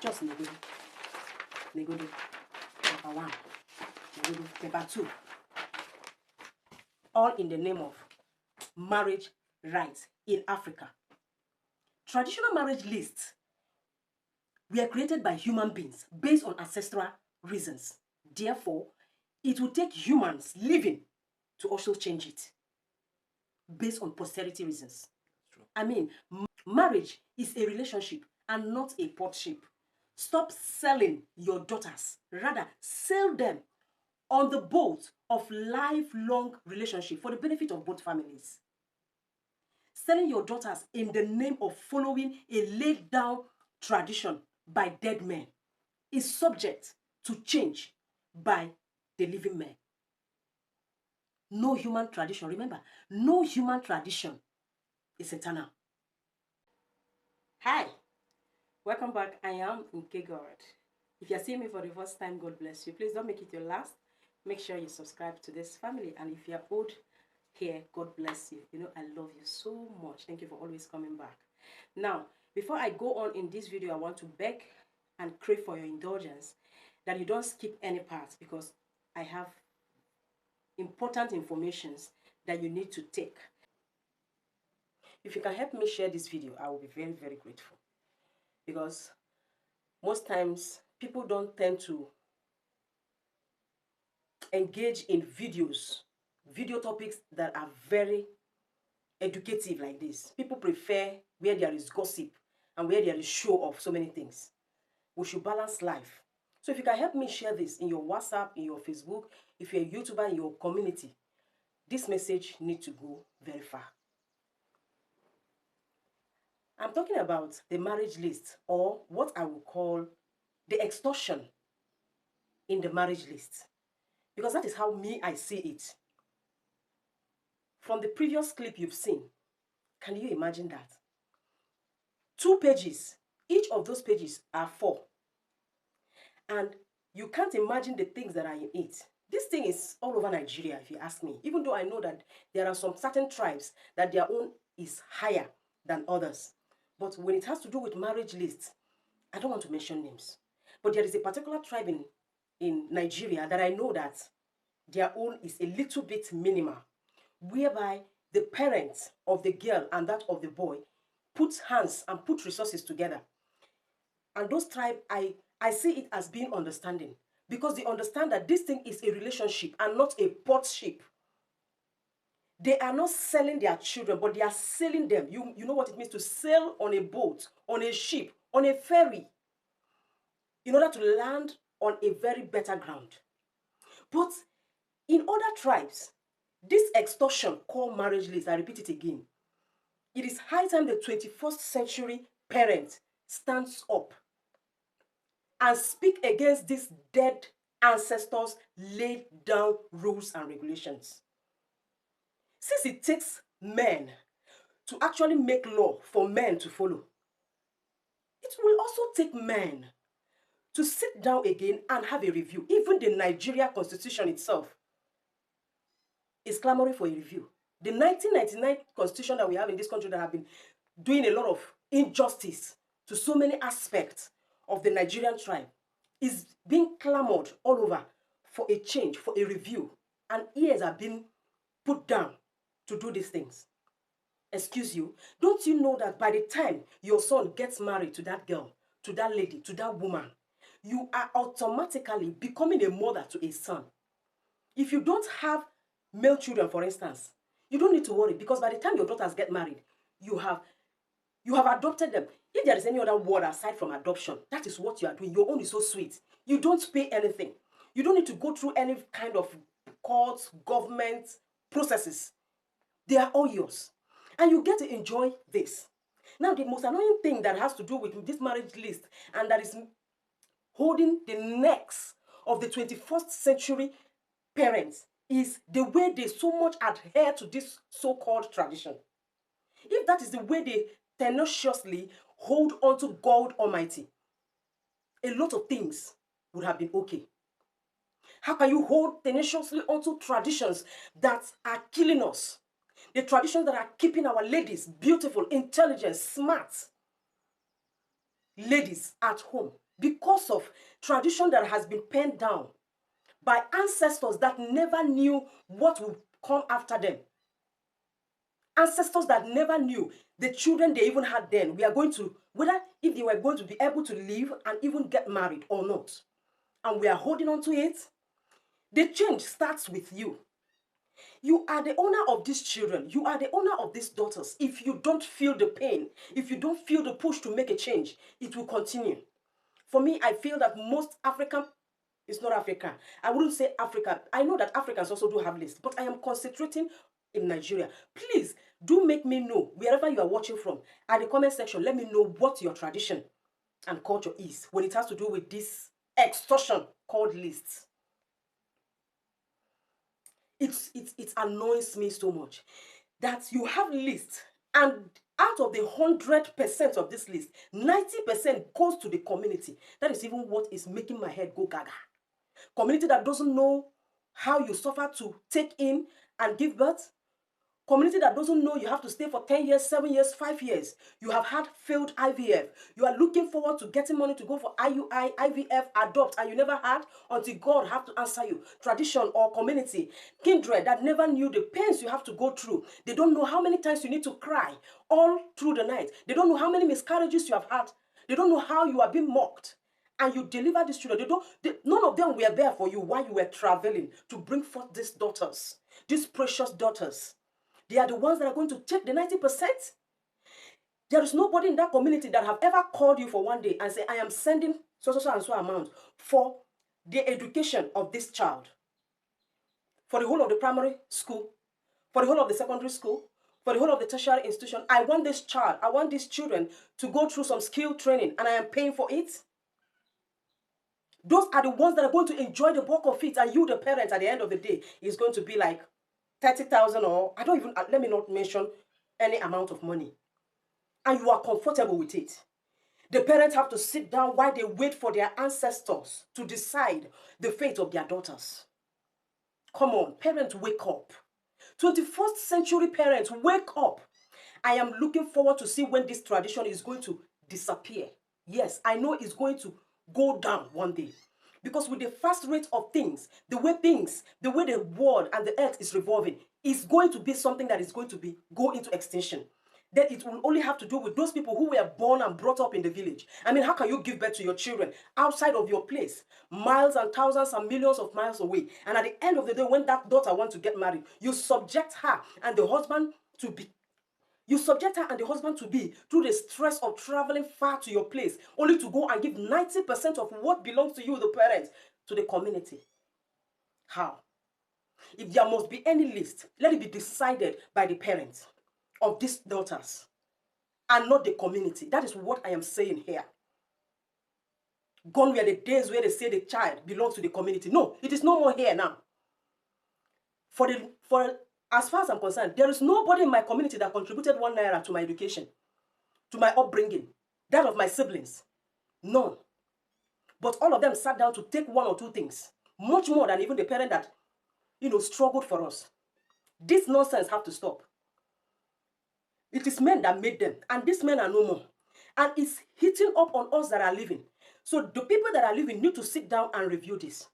Just negotiate. Negotiate. Number 1. Negotiate. Number 2. All in the name of marriage rights in Africa. Traditional marriage lists were created by human beings based on ancestral reasons. Therefore, it will take humans living to also change it based on posterity reasons. True. I mean, marriage is a relationship and not a courtship. Stop selling your daughters. Rather, sell them on the boat of lifelong relationship for the benefit of both families. Selling your daughters in the name of following a laid down tradition by dead men is subject to change by the living men. No human tradition, remember, no human tradition is eternal. Hi, welcome back. I am Nke God. If you're seeing me for the first time, God bless you. Please don't make it your last. Make sure you subscribe to this family. And if you're old here, God bless you. You know, I love you so much. Thank you for always coming back. Now, before I go on in this video, I want to beg and crave for your indulgence that you don't skip any parts, because I have important informations that you need to take. If you can help me share this video, I will be very, very grateful, because most times people don't tend to engage in video topics that are very educative like this. People prefer where there is gossip and where there is show of so many things. We should balance life. So if you can help me share this in your WhatsApp, in your Facebook, if you're a YouTuber in your community, this message needs to go very far. I'm talking about the marriage list, or what I will call the extortion in the marriage list, because that is how I see it. From the previous clip you've seen, can you imagine that? 2 pages, each of those pages are 4. And you can't imagine the things that are in it. This thing is all over Nigeria, if you ask me, even though I know that there are some certain tribes that their own is higher than others. But when it has to do with marriage lists, I don't want to mention names, but there is a particular tribe in Nigeria that I know that their own is a little bit minimal, whereby the parents of the girl and that of the boy put hands and put resources together. And those tribes, I see it as being understanding, because they understand that this thing is a relationship and not a courtship. They are not selling their children, but they are selling them. You know what it means to sail on a boat, on a ship, on a ferry, in order to land on a very better ground. But in other tribes, this extortion called marriage list, I repeat it again, it is high time the 21st century parent stands up and speak against these dead ancestors' laid down rules and regulations. Since it takes men to actually make law for men to follow, it will also take men to sit down again and have a review. Even the Nigeria Constitution itself is clamoring for a review. The 1999 Constitution that we have in this country that have been doing a lot of injustice to so many aspects of the Nigerian tribe is being clamored all over for a change, for a review. And ears are being put down to do these things. Excuse you, don't you know that by the time your son gets married to that girl, to that lady, to that woman, you are automatically becoming a mother to a son? If you don't have male children, for instance, you don't need to worry, because by the time your daughters get married, you have adopted them. If there is any other word aside from adoption, that is what you are doing. Your own is so sweet. You don't pay anything. You don't need to go through any kind of courts, government processes. They are all yours. And you get to enjoy this. Now, the most annoying thing that has to do with this marriage list, and that is holding the necks of the 21st century parents, is the way they so much adhere to this so-called tradition. If that is the way they tenaciously hold on to God Almighty, a lot of things would have been okay. How can you hold tenaciously onto traditions that are killing us? The traditions that are keeping our ladies beautiful, intelligent, smart ladies at home. because of tradition that has been penned down by ancestors that never knew what would come after them. Ancestors that never knew the children they even had then, we are going to, whether if they were going to be able to live and even get married or not. And we are holding on to it. The change starts with you. You are the owner of these children. You are the owner of these daughters. If you don't feel the pain, if you don't feel the push to make a change, it will continue. For me, I feel that most African, it's not Africa. I wouldn't say Africa. I know that Africans also do have lists, but I am concentrating in Nigeria. Please do make me know, wherever you are watching from, at the comment section, let me know what your tradition and culture is when it has to do with this extortion called lists. It annoys me so much that you have lists, and out of the 100% of this list, 90% goes to the community. That is even what is making my head go gaga. Community that doesn't know how you suffer to take in and give birth. Community that doesn't know you have to stay for 10 years, 7 years, 5 years. You have had failed IVF. You are looking forward to getting money to go for IUI, IVF, adopt, and you never had until God have to answer you. Tradition or community, kindred that never knew the pains you have to go through. They don't know how many times you need to cry all through the night. They don't know how many miscarriages you have had. They don't know how you are being mocked. And you deliver these children. None of them were there for you while you were traveling to bring forth these daughters, these precious daughters. They are the ones that are going to take the 90%. There is nobody in that community that have ever called you for one day and say, I am sending so and so amount for the education of this child. For the whole of the primary school, for the whole of the secondary school, for the whole of the tertiary institution. I want this child, I want these children to go through some skill training, and I am paying for it. Those are the ones that are going to enjoy the bulk of it, and you, the parent, at the end of the day, is going to be like 30,000, or I don't even, let me not mention any amount of money. And you are comfortable with it. The parents have to sit down while they wait for their ancestors to decide the fate of their daughters. Come on, parents, wake up. 21st century parents, wake up. I am looking forward to see when this tradition is going to disappear. Yes, I know it's going to go down one day. Because with the fast rate of things, the way the world and the earth is revolving, is going to be something that is going to go into extinction. Then it will only have to do with those people who were born and brought up in the village. I mean, how can you give birth to your children outside of your place, miles and thousands and millions of miles away? And at the end of the day, when that daughter wants to get married, you subject her and the husband to be through the stress of traveling far to your place, only to go and give 90% of what belongs to you, the parents, to the community. How? If there must be any list, let it be decided by the parents of these daughters and not the community. That is what I am saying here. Gone were the days where they say the child belongs to the community. No, it is no more here now. As far as I'm concerned, there is nobody in my community that contributed 1 naira to my education, to my upbringing, that of my siblings. None. But all of them sat down to take 1 or 2 things, much more than even the parent that, struggled for us. This nonsense have to stop. It is men that made them, and these men are no more. And it's hitting up on us that are living. So the people that are living need to sit down and review this.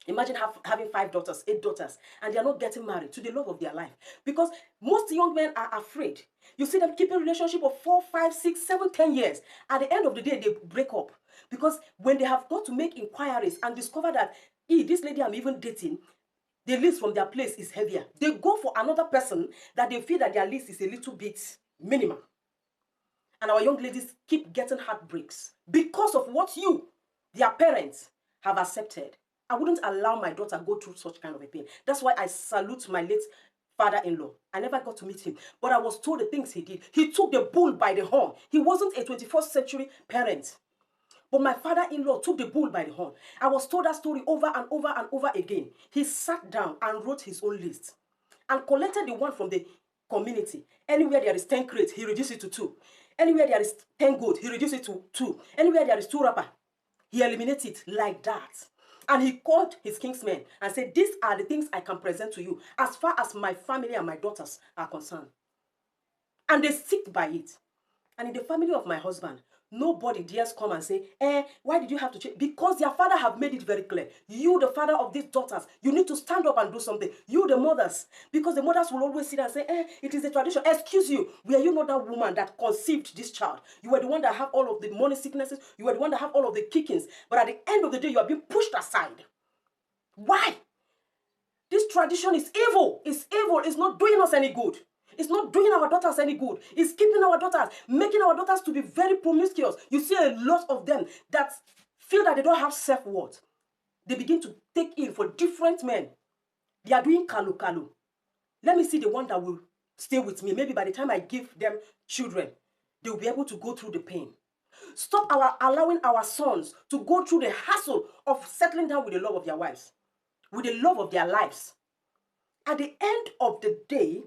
Imagine having 5 daughters, 8 daughters, and they are not getting married to the love of their life. Because most young men are afraid. You see them keeping a relationship of 4, 5, 6, 7, 10 years. At the end of the day, they break up. Because when they have got to make inquiries and discover that, this lady I'm even dating, the list from their place is heavier, they go for another person that they feel that their list is a little bit minimal. And our young ladies keep getting heartbreaks because of what their parents, have accepted. I wouldn't allow my daughter go through such kind of a pain. That's why I salute my late father-in-law. I never got to meet him, but I was told the things he did. He took the bull by the horn. He wasn't a 21st century parent, but my father-in-law took the bull by the horn. I was told that story over and over and over again. He sat down and wrote his own list and collected the one from the community. Anywhere there is 10 crates, he reduced it to 2. Anywhere there is 10 goat, he reduced it to 2. Anywhere there is 2 wrapper, he eliminated it like that. And he called his kingsmen and said, these are the things I can present to you as far as my family and my daughters are concerned. And they stick by it. And in the family of my husband, Nobody dares come and say, why did you have to change? Because their father have made it very clear. You, the father of these daughters, you need to stand up and do something. You, the mothers, because the mothers will always sit and say, it is a tradition. Excuse you, were you not that woman that conceived this child? You were the one that have all of the money sicknesses. You were the one that have all of the kickings. But at the end of the day, you are being pushed aside. Why? This tradition is evil. It's evil. It's not doing us any good. It's not doing our daughters any good. It's keeping our daughters, making our daughters to be very promiscuous. You see a lot of them that feel that they don't have self-worth. They begin to take in for different men. They are doing kalu kalu. Let me see the one that will stay with me. Maybe by the time I give them children, they will be able to go through the pain. Stop allowing our sons to go through the hassle of settling down with the love of their wives, with the love of their lives. At the end of the day,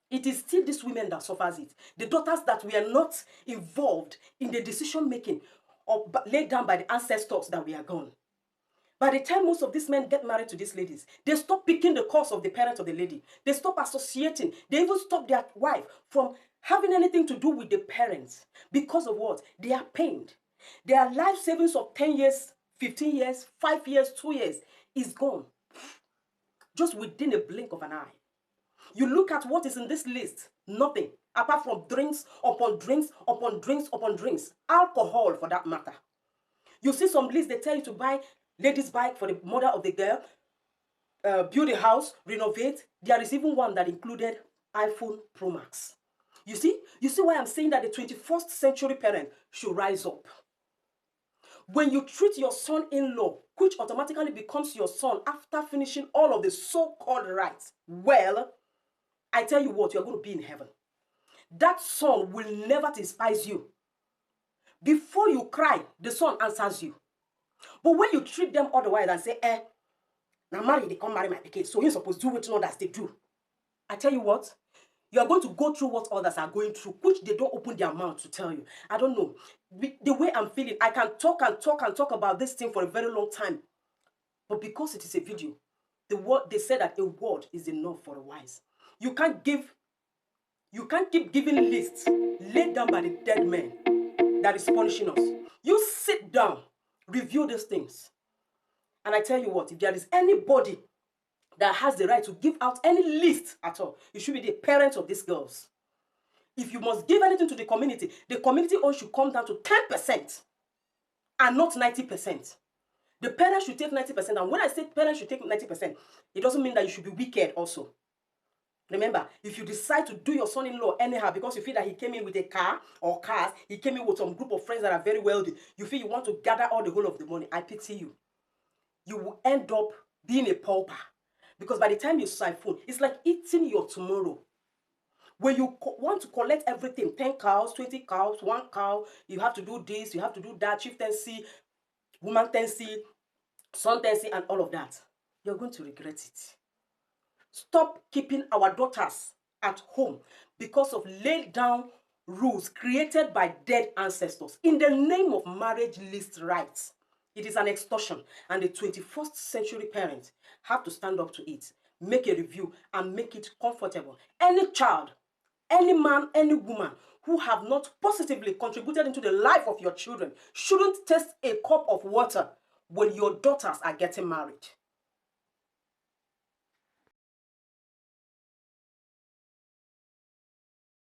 it is still these women that suffers it. The daughters that were not involved in the decision making or laid down by the ancestors that we are gone. By the time most of these men get married to these ladies, they stop picking the cause of the parents of the lady. They stop associating. They even stop their wife from having anything to do with the parents. Because of what? They are pained. Their life savings of 10 years, 15 years, 5 years, 2 years is gone. Just within a blink of an eye. You look at what is in this list, nothing, apart from drinks upon drinks upon drinks upon drinks, alcohol for that matter. You see some lists, they tell you to buy ladies' bike for the mother of the girl, build a house, renovate. There is even one that included iPhone Pro Max. You see why I'm saying that the 21st century parent should rise up. When you treat your son-in-law, which automatically becomes your son after finishing all of the so-called rites, well, I tell you what, you're going to be in heaven. That son will never despise you. Before you cry, the son answers you. But when you treat them otherwise and say, now marry, they come marry my pikin, so you're supposed to do what others they do. I tell you what, you are going to go through what others are going through, which they don't open their mouth to tell you. I don't know. The way I'm feeling, I can talk and talk and talk about this thing for a very long time. But because it is a video, they said that a word is enough for a wise. You can't keep giving lists laid down by the dead man that is punishing us. You sit down, review these things. And I tell you what, if there is anybody that has the right to give out any list at all, it should be the parents of these girls. If you must give anything to the community own should come down to 10% and not 90%. The parents should take 90%. And when I say parents should take 90%, it doesn't mean that you should be wicked also. Remember, if you decide to do your son-in-law anyhow because you feel that he came in with a car or cars, he came in with some group of friends that are very wealthy, you feel you want to gather all the whole of the money, I pity you. You will end up being a pauper. Because by the time you siphon, it's like eating your tomorrow. When you want to collect everything, 10 cows, 20 cows, 1 cow, you have to do this, you have to do that, chieftaincy, woman-tency, son-tency, and all of that. You're going to regret it. Stop keeping our daughters at home because of laid down rules created by dead ancestors in the name of marriage list rights. It is an extortion, and the 21st century parents have to stand up to it, make a review, and make it comfortable. Any child, any man, any woman who have not positively contributed into the life of your children shouldn't taste a cup of water when your daughters are getting married.